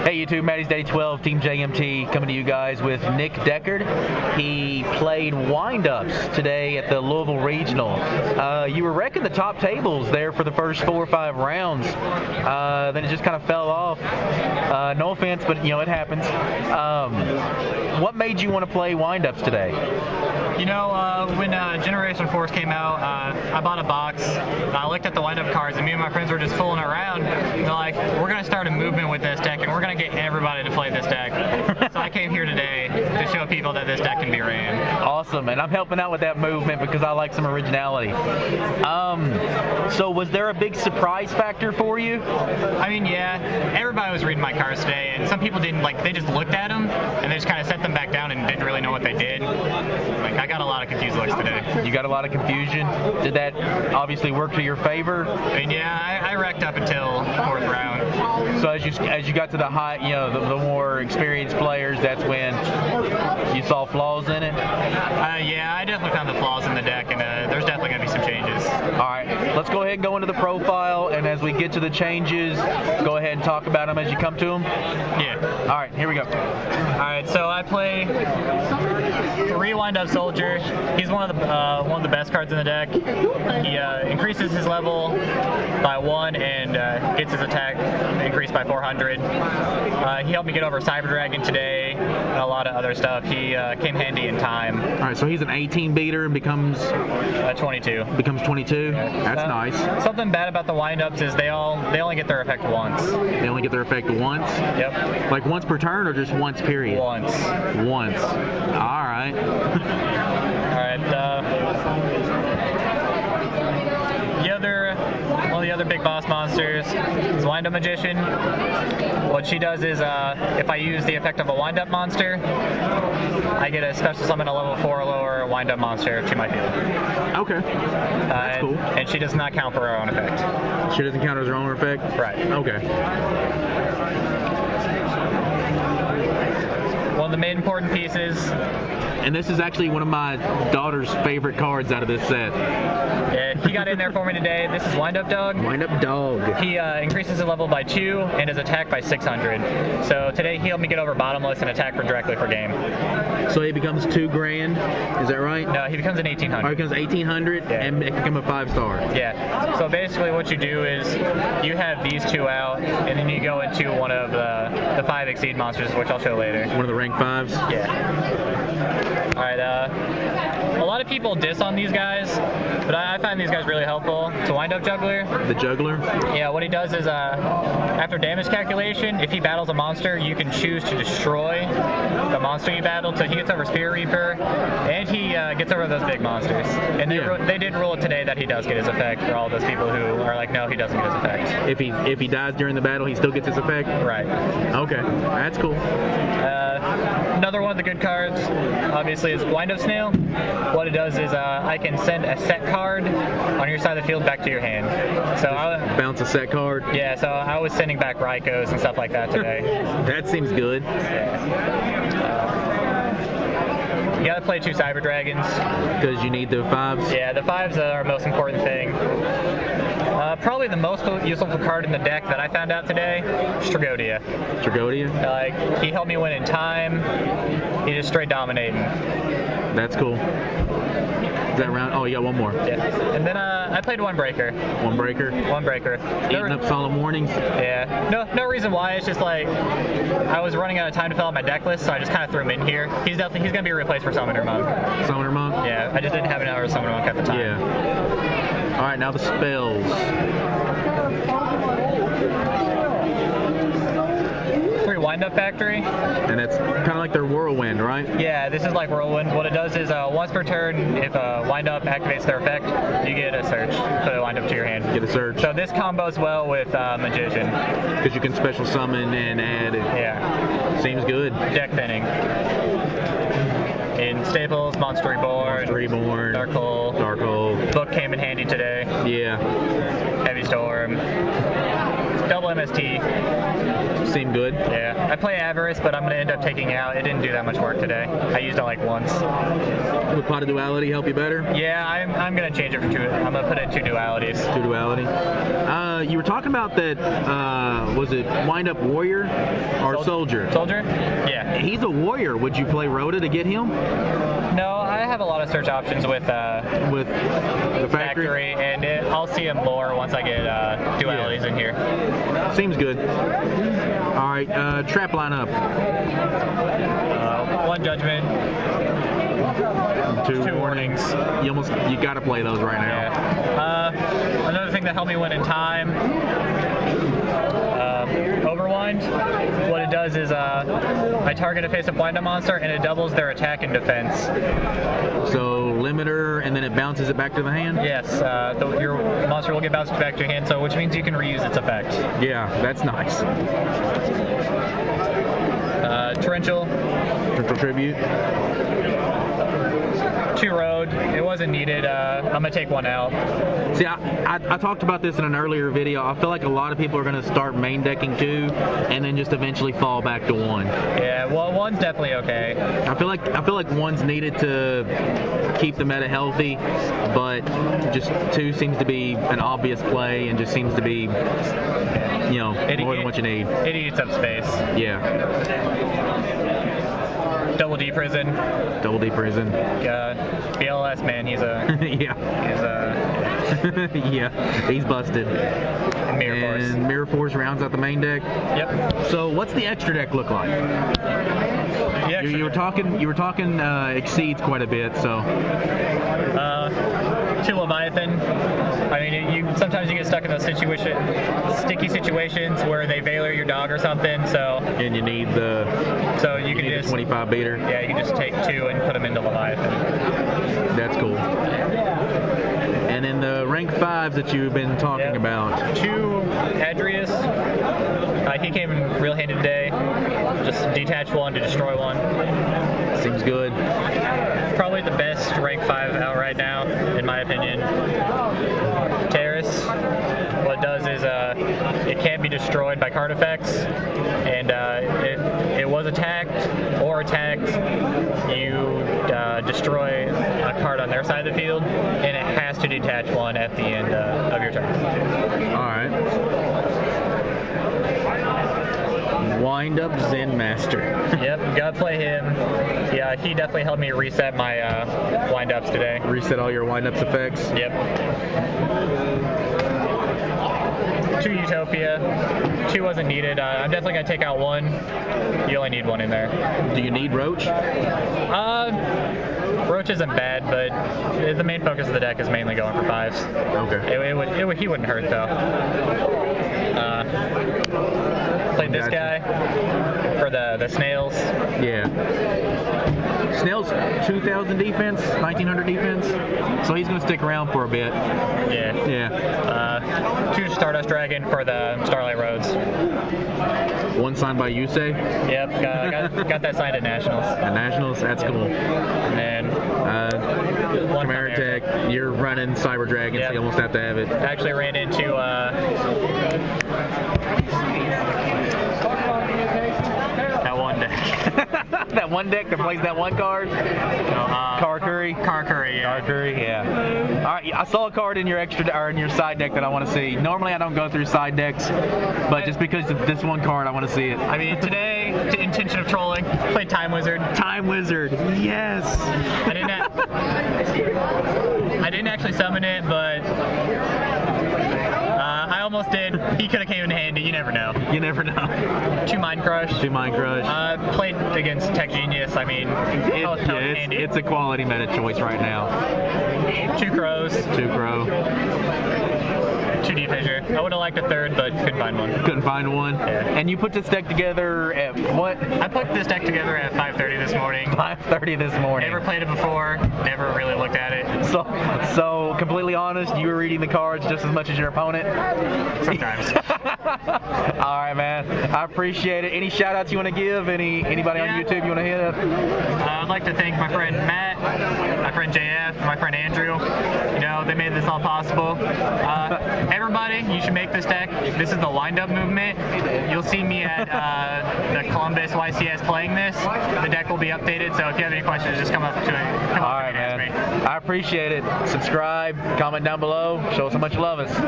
Hey YouTube, Maddie's Day 12, Team JMT coming to you guys with Nick Deckerd. He played wind-ups today at the Louisville Regional. You were wrecking the top tables there for the first 4 or 5 rounds. Then it just kind of fell off. No offense, but you know, it happens. What made you want to play wind-ups today? You know, when Generation Force came out, I bought a box. I looked at the wind-up cards, and me and my friends were just fooling around. And they're like, we're going to start a movement with this deck, and we're going to get everybody to play this deck. So I came here today to show people that this deck can be ran. Awesome, and I'm helping out with that movement because I like some originality. So was there a big surprise factor for you? I mean, yeah, everybody was reading my cards today, and some people didn't, like, they just looked at them, and they just kind of set them back down and didn't really know what they did. Like, I got a lot of confused looks today. You got a lot of confusion. Did that obviously work to your favor? I mean, yeah, I wrecked up until 4th round. So as you got to the high, you know, the more experienced players, that's when you saw flaws in it? Yeah, I definitely found the flaws in the deck, and there's definitely going to be some changes. All right, let's go ahead and go into the profile, and as we get to the changes, go ahead and talk about them as you come to them. Yeah. All right, here we go. All right, so I play 3 wind-up soldier. He's one of the best cards in the deck. He increases his level by 1 and gets his attack increased by 400. He helped me get over Cyber Dragon today and a lot of other stuff. He came handy in time. All right, so he's an 18 beater and becomes 22. Becomes 22. That's nice. Something bad about the wind-ups is they only get their effect once. They only get their effect once? Yep. Like once per turn or just once period? Once. Once. All right. All right. One of the other big boss monsters is Wind-Up Magician. What she does is, if I use the effect of a wind-up monster, I get a special summon a level 4 or lower wind-up monster to my field. Okay. That's cool. And she does not count for her own effect. She doesn't count as her own effect? Right. Okay. One of the main important pieces. And this is actually one of my daughter's favorite cards out of this set. Yeah, he got in there for me today. This is Wind-Up Dog. Wind-Up Dog. He increases his level by 2 and his attack by 600. So today he helped me get over Bottomless and attack directly for game. So he becomes $2 grand, is that right? No, he becomes an 1800. Oh, he becomes 1800 and it can become a 5-star. Yeah. So basically what you do is you have these 2 out and then you go into one of the 5 Exceed monsters, which I'll show later. One of the rank 5s? Yeah. Alright, a lot of people diss on these guys, but I find these guys really helpful. It's a Wind-Up Juggler. The Juggler? Yeah, what he does is, after damage calculation, if he battles a monster, you can choose to destroy the monster you battled. So he gets over Spirit Reaper, and he gets over those big monsters. And they did rule it today that he does get his effect for all those people who are like, no, he doesn't get his effect. If he dies during the battle, he still gets his effect? Right. Okay, that's cool. Another one of the good cards, obviously, is Wind-Up Snail. What it does is I can send a set card on your side of the field back to your hand. So bounce a set card? Yeah, so I was sending back Raikos and stuff like that today. That seems good. You gotta play 2 Cyber Dragons. Because you need the 5s? Yeah, the 5s are our most important thing. Probably the most useful card in the deck that I found out today, Stragodia. Stragodia? Like, he helped me win in time. He just straight dominating. That's cool. Is that round? Oh, you got one more. Yeah. And then I played One Breaker. One Breaker? One Breaker. Eating up Solemn Warnings? Yeah. No reason why. It's just like I was running out of time to fill out my deck list, so I just kind of threw him in here. He's gonna be replaced for Summoner Monk. Summoner Monk? Yeah. I just didn't have an hour of Summoner Monk at the time. Yeah. All right, now the spells. 3 Wind-Up Factory. And that's kind of like their Whirlwind, right? Yeah, this is like Whirlwind. What it does is once per turn, if a Wind-Up activates their effect, you get a search. Put a Wind-Up to your hand. Get a search. So this combos well with Magician. Because you can special summon and add it. Yeah. Seems good. Deck thinning. In Staples, Monster Reborn. Dark Hole. Book came in handy today. Yeah. Heavy Storm. Double MST. Seem good. Yeah. I play Avarice, but I'm going to end up taking it out. It didn't do that much work today. I used it like once. Would Pot of Duality help you better? Yeah, I'm going to change it for 2. I'm going to put in 2 dualities. 2 duality. You were talking about that, was it Wind Up Warrior or Soldier? Soldier? Yeah. He's a warrior. Would you play Rhoda to get him? No, I have a lot of search options with the factory, and I'll see him more once I get dualities in here. Seems good. All right, trap lineup. 1 judgment. 2 warnings. You got to play those right now. Yeah. Another thing that helped me win in time. Overwind. What it does is I target a face-up wind-up monster and it doubles their attack and defense. So limiter, and then it bounces it back to the hand? Yes, your monster will get bounced back to your hand, so which means you can reuse its effect. Yeah, that's nice. Torrential Tribute. 2 road. It wasn't needed. I'm gonna take 1 out. See, I talked about this in an earlier video. I feel like a lot of people are gonna start main decking 2, and then just eventually fall back to 1. Yeah, well, 1's definitely okay. I feel like 1's needed to keep the meta healthy, but just 2 seems to be an obvious play, and just seems to be, more than what you need. It eats up space. Yeah. Double D prison. BLS, man, he's a... yeah. Yeah, he's busted. And Mirror Force rounds out the main deck. Yep. So what's the extra deck look like? You were talking exceeds quite a bit, so. 2 Leviathan. I mean, sometimes you get stuck in those sticky situations where they Veiler your dog or something. So. And you need the. So you can just 25 beater. Yeah, you can just take 2 and put them into Leviathan. That's cool. And then the rank 5s that you've been talking about. 2 Adrius. He came in real handy today. Just detach 1 to destroy 1. Seems good. Probably the best rank 5 out right now, in my opinion. Terrace. What it does is it can't be destroyed by card effects, and if it was attacked, you destroy a card on their side of the field, and it has to detach 1 at the end of your turn. All right. Wind Up Zen Master. Yep, gotta play him. Yeah, he definitely helped me reset my wind ups today. Reset all your wind ups effects? Yep. 2 Utopia. 2 wasn't needed. I'm definitely gonna take out 1. You only need 1 in there. Do you need Roach? Roach isn't bad, but the main focus of the deck is mainly going for 5s. Okay. He wouldn't hurt though. Played this guy for the snails. Yeah. Snails 2,000 defense, 1,900 defense, so he's going to stick around for a bit. Yeah. Yeah. 2 Stardust Dragon for the Starlight Roads. 1 signed by Yusei? Yep, got that signed at Nationals. At Nationals? That's cool. And Chimera Tech, you're running Cyber Dragon, so you almost have to have it. Actually ran into that 1 deck. That 1 deck that plays that 1 card? Car Curry? Car Curry, yeah. Car Curry, yeah. All right, I saw a card in your in your side deck that I want to see. Normally I don't go through side decks, but just because of this 1 card, I want to see it. I mean, today, intention of trolling, played Time Wizard. Time Wizard, yes! I didn't actually summon it, but I almost did. He could have came in handy. You never know. You never know. 2 Mind Crush. 2 Mind Crush. Played against Tech Genius. I mean, it's a quality meta choice right now. 2 Crows. 2 Crow. 2 Deep Fissure. I would have liked a 3rd, but couldn't find 1. Couldn't find 1? Yeah. And you put this deck together at what? I put this deck together at 5:30 this morning. 5:30 this morning. Never played it before. Never really looked at it. So completely honest, you were reading the cards just as much as your opponent? Sometimes. All right, man. I appreciate it. Any shout-outs you want to give? Anybody on YouTube you want to hit up? I'd like to thank my friend Matt, my friend JF, my friend Andrew. YuGiOh. They made this all possible. Everybody, you should make this deck. This is the wind-up movement. You'll see me at the Columbus YCS playing this. The deck will be updated, so if you have any questions, just come up to it. All right, man. I appreciate it. Subscribe, comment down below, show us how much you love us.